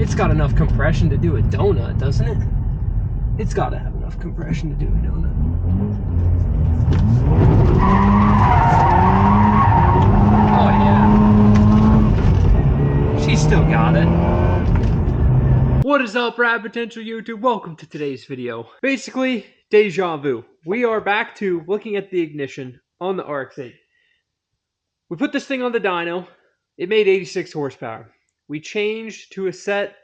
It's got enough compression to do a donut, doesn't it? It's got to have enough compression to do a donut. Oh yeah. She still got it. What is up, Rad Potential YouTube? Welcome to today's video. Basically, deja vu. We are back to looking at the ignition on the RX8. We put this thing on the dyno. It made 86 horsepower. We changed to a set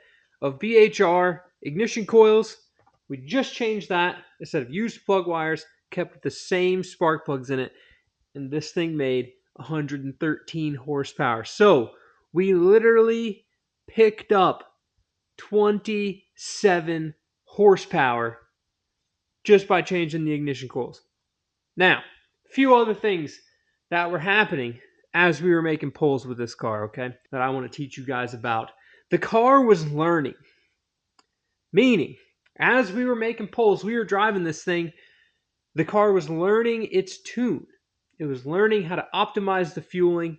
of BHR ignition coils. We just changed that. Instead of used plug wires, kept the same spark plugs in it. And this thing made 113 horsepower. So we literally picked up 27 horsepower just by changing the ignition coils. Now, a few other things that were happening as we were making pulls with this car, okay, that I want to teach you guys about. The car was learning. Meaning, as we were making pulls, we were driving this thing, the car was learning its tune. It was learning how to optimize the fueling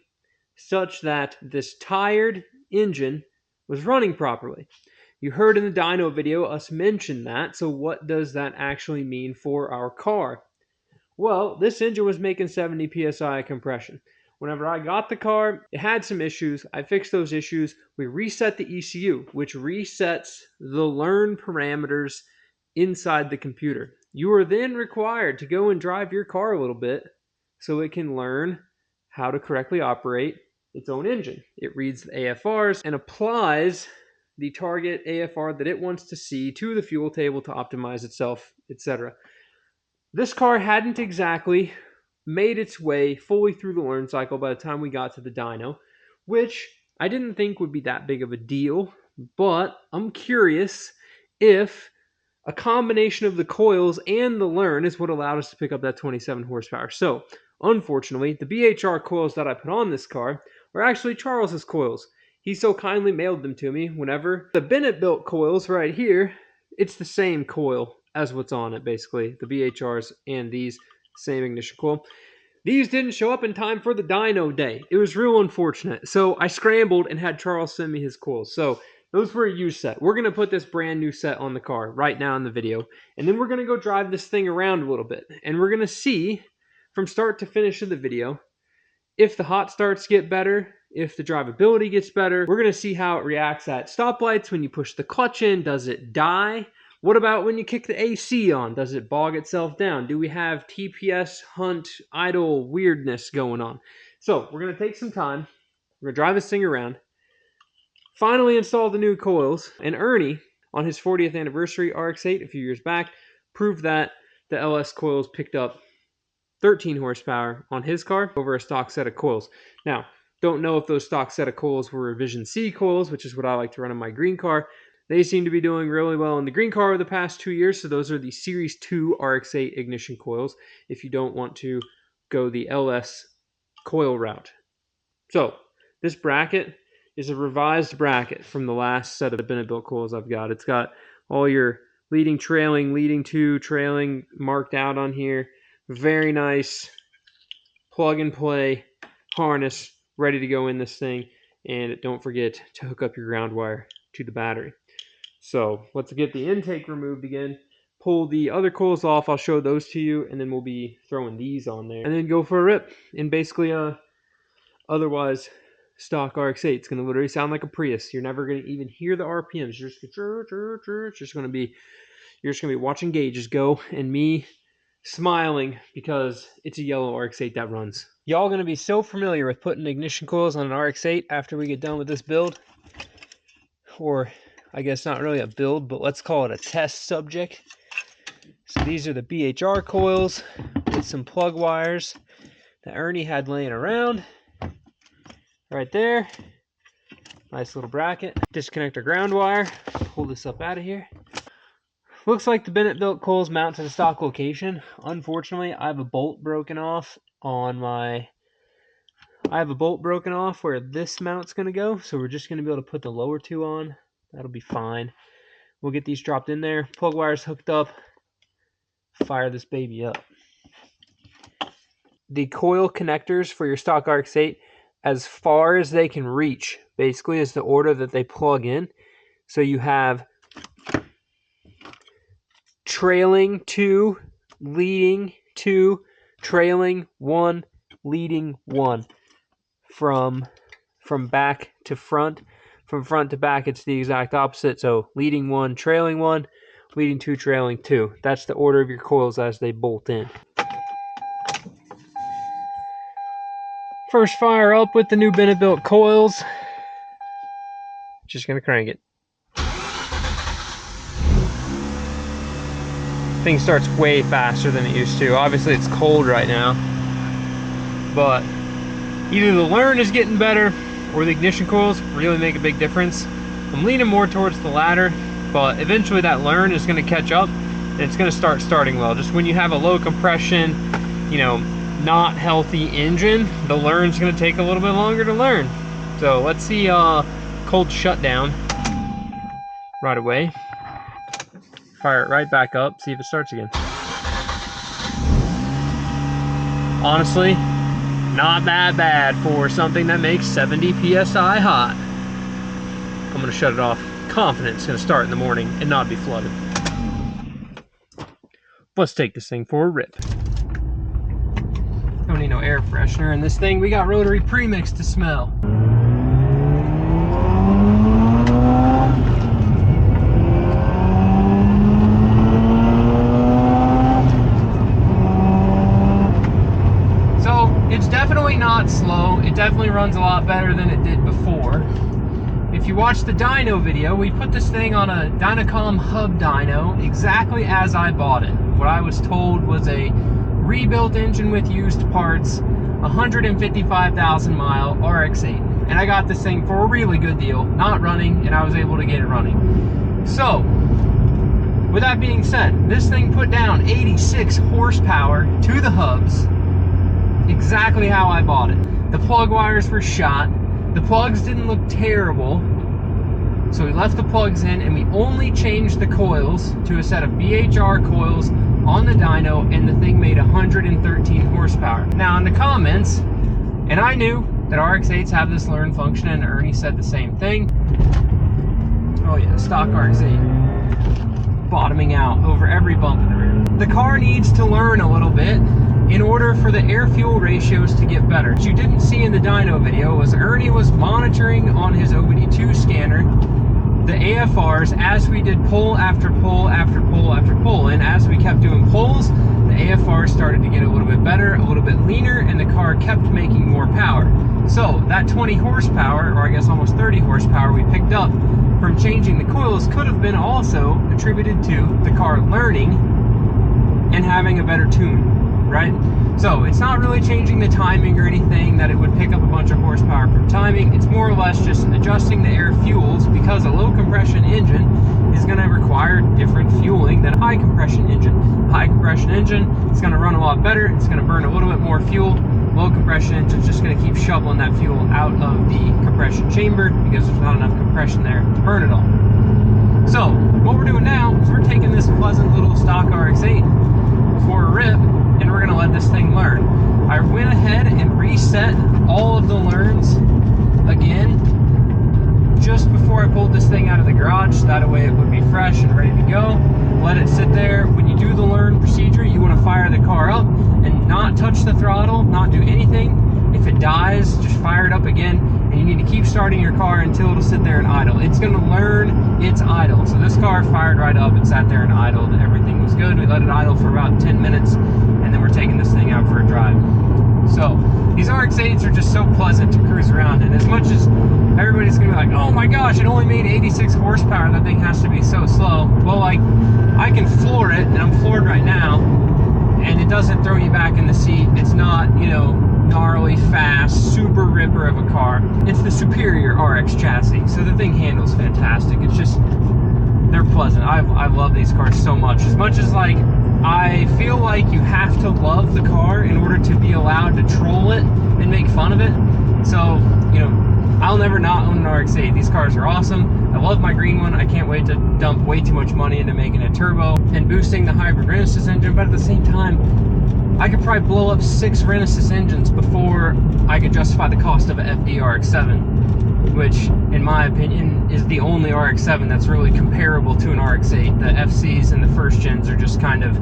such that this tired engine was running properly. You heard in the dyno video us mention that, so what does that actually mean for our car? Well, this engine was making 70 psi compression. Whenever I got the car, it had some issues. I fixed those issues. We reset the ECU, which resets the learn parameters inside the computer. You are then required to go and drive your car a little bit so it can learn how to correctly operate its own engine. It reads the AFRs and applies the target AFR that it wants to see to the fuel table to optimize itself, etc. This car hadn't exactly made its way fully through the learn cycle by the time we got to the dyno, which I didn't think would be that big of a deal, but I'm curious if a combination of the coils and the learn is what allowed us to pick up that 27 horsepower. So, unfortunately, the BHR coils that I put on this car were actually Charles's coils. He so kindly mailed them to me whenever the Bennett built coils right here, it's the same coil as what's on it, basically, the BHRs and these same ignition coil. These didn't show up in time for the dyno day. It was real unfortunate. So I scrambled and had Charles send me his coils. So those were a used set. We're going to put this brand new set on the car right now in the video. And then we're going to go drive this thing around a little bit. And we're going to see from start to finish of the video if the hot starts get better, if the drivability gets better. We're going to see how it reacts at stoplights when you push the clutch in. Does it die? What about when you kick the AC on? Does it bog itself down? Do we have TPS, hunt, idle weirdness going on? So we're going to take some time. We're going to drive this thing around. Finally install the new coils. And Ernie, on his 40th anniversary RX8 a few years back, proved that the LS coils picked up 13 horsepower on his car over a stock set of coils. Now, don't know if those stock set of coils were Revision C coils, which is what I like to run in my green car. They seem to be doing really well in the green car over the past 2 years, so those are the Series 2 RX8 ignition coils if you don't want to go the LS coil route. So, this bracket is a revised bracket from the last set of Bennett built coils I've got. It's got all your leading, trailing, leading to, trailing marked out on here. Very nice plug and play harness ready to go in this thing. And don't forget to hook up your ground wire to the battery. So let's get the intake removed again. Pull the other coils off. I'll show those to you. And then we'll be throwing these on there. And then go for a rip. And basically, otherwise, stock RX8. It's going to literally sound like a Prius. You're never going to even hear the RPMs. You're just going to be watching gauges go and me smiling because it's a yellow RX8 that runs. Y'all going to be so familiar with putting ignition coils on an RX8 after we get done with this build. Or, I guess not really a build, but let's call it a test subject. So these are the BHR coils with some plug wires that Ernie had laying around. Right there. Nice little bracket. Disconnect our ground wire. Pull this up out of here. Looks like the Bennett built coils mount to the stock location. Unfortunately, I have a bolt broken off where this mount's going to go. So we're just going to be able to put the lower two on. That'll be fine. We'll get these dropped in there. Plug wires hooked up. Fire this baby up. The coil connectors for your stock RX8, as far as they can reach, basically is the order that they plug in. So you have trailing 2, leading 2, trailing 1, leading 1. From back to front. From front to back, it's the exact opposite. So leading 1, trailing 1, leading 2, trailing 2. That's the order of your coils as they bolt in. First fire up with the new Bennett-built coils. Just gonna crank it. Thing starts way faster than it used to. Obviously it's cold right now, but either the learn is getting better or the ignition coils really make a big difference. I'm leaning more towards the latter, but eventually that learn is going to catch up and it's going to start starting well. Just when you have a low compression, you know, not healthy engine, the learn's going to take a little bit longer to learn. So let's see cold shutdown right away. Fire it right back up, see if it starts again. Honestly, not that bad for something that makes 70 PSI hot. I'm gonna shut it off. Confident it's gonna start in the morning and not be flooded. Let's take this thing for a rip. Don't need no air freshener in this thing. We got rotary premix to smell. It's definitely not slow. It definitely runs a lot better than it did before. If you watch the dyno video, we put this thing on a Dynacom hub dyno exactly as I bought it. What I was told was a rebuilt engine with used parts, 155,000 mile RX8. And I got this thing for a really good deal, not running, and I was able to get it running. So, with that being said, this thing put down 86 horsepower to the hubs, exactly how I bought it. The plug wires were shot. The plugs didn't look terrible. So we left the plugs in and we only changed the coils to a set of BHR coils on the dyno, and the thing made 113 horsepower. Now in the comments, and I knew that RX8s have this learn function, and Ernie said the same thing. Oh yeah, stock RX8 bottoming out over every bump in the rear. The car needs to learn a little bit in order for the air-fuel ratios to get better. What you didn't see in the dyno video was Ernie was monitoring on his OBD2 scanner the AFRs as we did pull after pull after pull after pull, and as we kept doing pulls, the AFRs started to get a little bit better, a little bit leaner, and the car kept making more power. So that 20 horsepower, or I guess almost 30 horsepower we picked up from changing the coils could have been also attributed to the car learning and having a better tune. Right? So it's not really changing the timing or anything that it would pick up a bunch of horsepower from timing. It's more or less just adjusting the air fuels, because a low compression engine is going to require different fueling than a high compression engine. High compression engine is going to run a lot better. It's going to burn a little bit more fuel. Low compression engine is just going to keep shoveling that fuel out of the compression chamber because there's not enough compression there to burn it all. So what we're doing now is we're taking this pleasant little stock RX8 for a rip, and we're gonna let this thing learn. I went ahead and reset all of the learns again just before I pulled this thing out of the garage, so that way it would be fresh and ready to go. Let it sit there. When you do the learn procedure, you want to fire the car up and not touch the throttle, not do anything. If it dies, just fire it up again, and you need to keep starting your car until it'll sit there and idle. It's going to learn its idle. So this car fired right up and sat there and idled. Everything was good. We let it idle for about 10 minutes, and then we're taking this thing out for a drive. So these RX8s are just so pleasant to cruise around in. As much as everybody's gonna be like, oh my gosh, it only made 86 horsepower, that thing has to be so slow. Well, like, I can floor it, and I'm floored right now, and it doesn't throw you back in the seat. It's not, you know, gnarly, fast, super ripper of a car. It's the superior RX chassis, so the thing handles fantastic. It's just, they're pleasant. I love these cars so much. As much as, like, I feel like you have to love the car in order to be allowed to troll it and make fun of it. So, you know, I'll never not own an RX8. These cars are awesome. I love my green one. I can't wait to dump way too much money into making a turbo and boosting the hybrid Renesas engine, but at the same time, I could probably blow up 6 Renesas engines before I could justify the cost of an FD RX7. which in my opinion is the only RX-7 that's really comparable to an RX-8. The FCs and the first gens are just kind of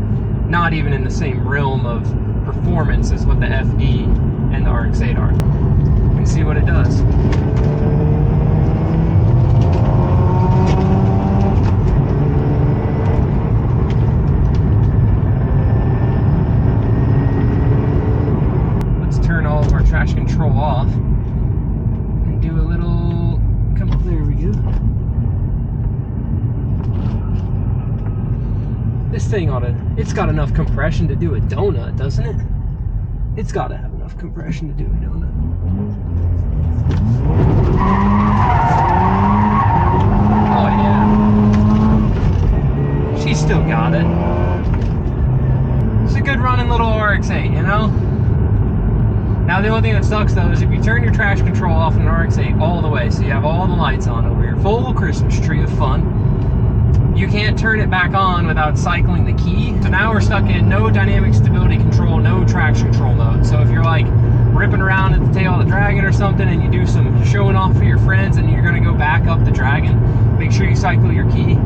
not even in the same realm of performance as what the FE and the RX-8 are. You can see what it does. Let's turn all of our traction control off and do a little, there we go. This thing it's got enough compression to do a donut, doesn't it? It's got to have enough compression to do a donut. Oh yeah. She's still got it. It's a good running little RX-8, you know? Now the only thing that sucks though is if you turn your traction control off in an RX-8 all the way, so you have all the lights on over your full Christmas tree of fun, you can't turn it back on without cycling the key. So now we're stuck in no dynamic stability control, no traction control mode. So if you're like ripping around at the tail of the Dragon or something and you do some showing off for your friends and you're gonna go back up the Dragon, make sure you cycle your key,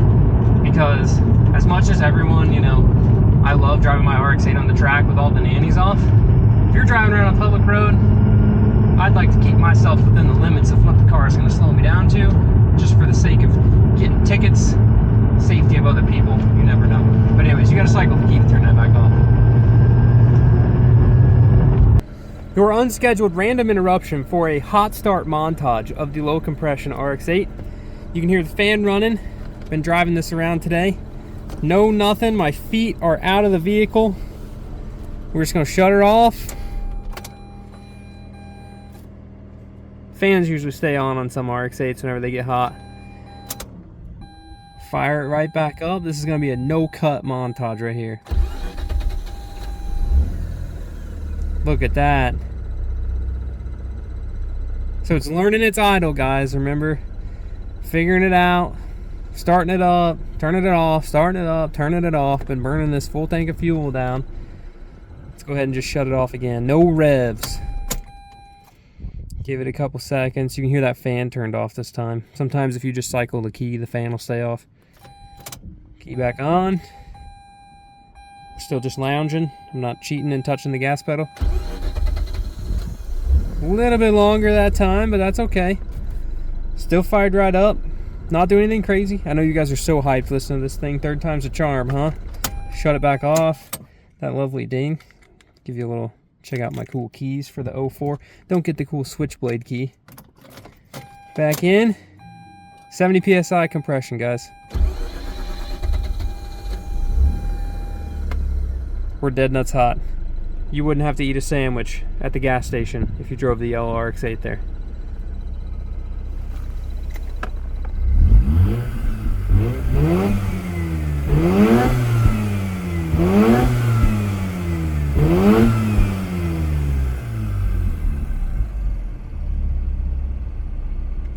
because as much as everyone, you know, I love driving my RX-8 on the track with all the nannies off, if you're driving around a public road, I'd like to keep myself within the limits of what the car is gonna slow me down to, just for the sake of getting tickets, safety of other people, you never know. But anyways, you gotta cycle the key to turn that back off. Your unscheduled random interruption for a hot start montage of the low compression RX-8. You can hear the fan running. Been driving this around today. No nothing, my feet are out of the vehicle. We're just gonna shut her off. Fans usually stay on some RX-8s whenever they get hot. Fire it right back up. This is going to be a no-cut montage right here. Look at that. So it's learning its idle, guys. Remember, figuring it out, starting it up, turning it off, starting it up, turning it off. Been burning this full tank of fuel down. Let's go ahead and just shut it off again. No revs. Give it a couple seconds. You can hear that fan turned off this time. Sometimes if you just cycle the key, the fan will stay off. Key back on. Still just lounging. I'm not cheating and touching the gas pedal. A little bit longer that time, but that's okay. Still fired right up. Not doing anything crazy. I know you guys are so hyped listening to this thing. Third time's a charm, huh? Shut it back off. That lovely ding. Give you a little, check out my cool keys for the 04. Don't get the cool switchblade key. Back in. 70 PSI compression, guys. We're dead nuts hot. You wouldn't have to eat a sandwich at the gas station if you drove the yellow RX-8 there.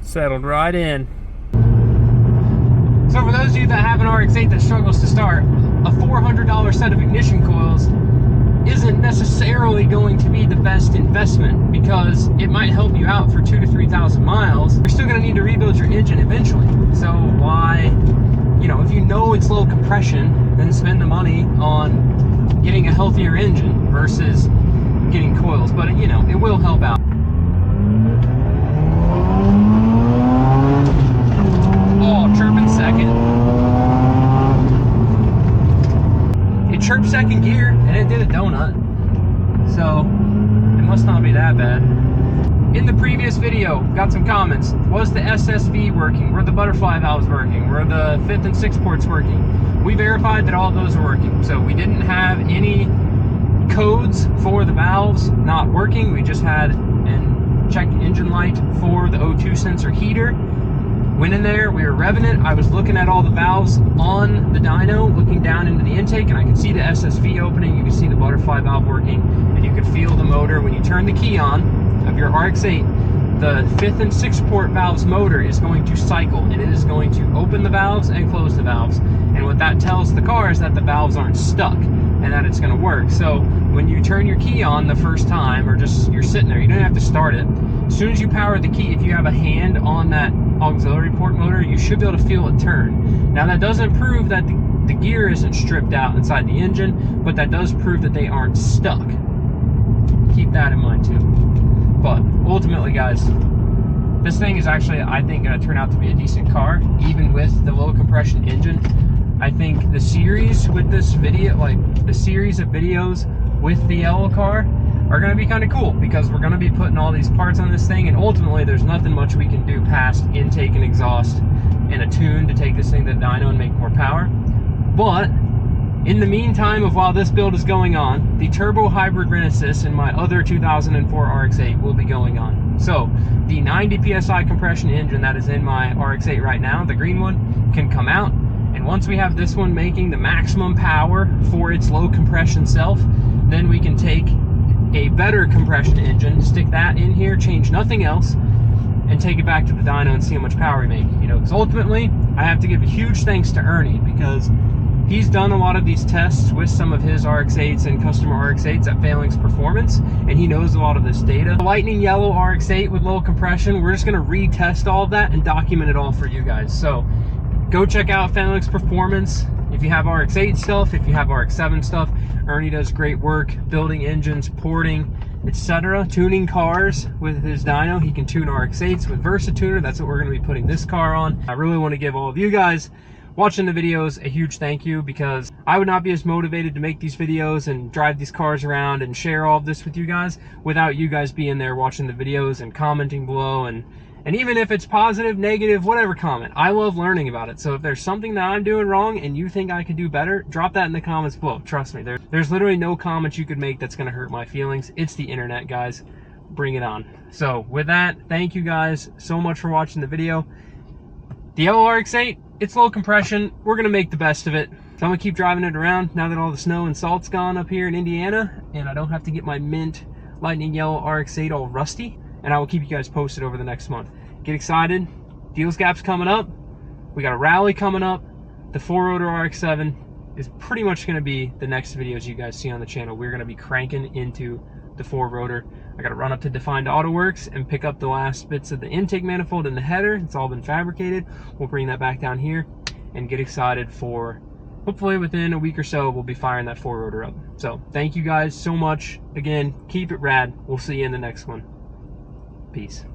Settled right in. So for those of you that have an RX-8 that struggles to start, a $400 set of ignition coils isn't necessarily going to be the best investment, because it might help you out for 2,000 to 3,000 miles. You're still going to need to rebuild your engine eventually. So why, you know, if you know it's low compression, then spend the money on getting a healthier engine versus getting coils. But you know, it will help out. Oh, chirping second. It chirped second gear and it did a donut, so it must not be that bad. In the previous video, got some comments. Was the SSV working? Were the butterfly valves working? Were the 5th and 6th ports working? We verified that all of those are working. So we didn't have any codes for the valves not working. We just had a check engine light for the O2 sensor heater. Went in there, we were revving it. I was looking at all the valves on the dyno, looking down into the intake, and I could see the SSV opening, you could see the butterfly valve working, and you could feel the motor. When you turn the key on of your RX-8, the 5th and 6th port valve's motor is going to cycle, and it is going to open the valves and close the valves. And what that tells the car is that the valves aren't stuck, and that it's gonna work. So when you turn your key on the first time, or just you're sitting there, you don't have to start it. as soon as you power the key, if you have a hand on that auxiliary port motor, you should be able to feel it turn. Now that doesn't prove that the gear isn't stripped out inside the engine, but that does prove that they aren't stuck. Keep that in mind too. But ultimately, guys, this thing is actually, I think, going to turn out to be a decent car, even with the low compression engine. I think the series with this video, like the series of videos with the yellow car, are going to be kind of cool, because we're going to be putting all these parts on this thing, and ultimately there's nothing much we can do past intake and exhaust and a tune to take this thing to the dyno and make more power. But in the meantime of while this build is going on, the turbo hybrid Renesis in my other 2004 RX8 will be going on. So the 90 psi compression engine that is in my RX8 right now, the green one, can come out. And once we have this one making the maximum power for its low compression self, then we can take a better compression engine, stick that in here, change nothing else, and take it back to the dyno and see how much power we make. You know, because ultimately, I have to give a huge thanks to Ernie, because he's done a lot of these tests with some of his RX8s and customer RX8s at Phalanx Performance, and he knows a lot of this data. The lightning yellow RX8 with low compression, we're just going to retest all of that and document it all for you guys. So go check out Phalanx Performance. If you have RX8 stuff, if you have RX7 stuff, Ernie does great work building engines, porting, etc. Tuning cars with his dyno. He can tune RX8s with VersaTuner. That's what we're going to be putting this car on. I really want to give all of you guys watching the videos a huge thank you, because I would not be as motivated to make these videos and drive these cars around and share all of this with you guys without you guys being there watching the videos and commenting below, and even if it's positive, negative, whatever comment, I love learning about it. So if there's something that I'm doing wrong and you think I could do better, drop that in the comments below. Trust me, there's literally no comment you could make that's going to hurt my feelings. It's the internet, guys. Bring it on. So with that, thank you guys so much for watching the video. The yellow RX8, it's low compression. We're going to make the best of it. So I'm going to keep driving it around now that all the snow and salt's gone up here in Indiana, and I don't have to get my mint lightning yellow RX8 all rusty. And I will keep you guys posted over the next month. Get excited. Deals Gap's coming up. We got a rally coming up. The 4-rotor RX7 is pretty much going to be the next videos you guys see on the channel. We're going to be cranking into the 4-rotor. I got to run up to Defined Auto Works and pick up the last bits of the intake manifold and the header. It's all been fabricated. We'll bring that back down here and get excited for, hopefully within a week or so, we'll be firing that 4-rotor up. So thank you guys so much. Again, keep it rad. We'll see you in the next one. Peace.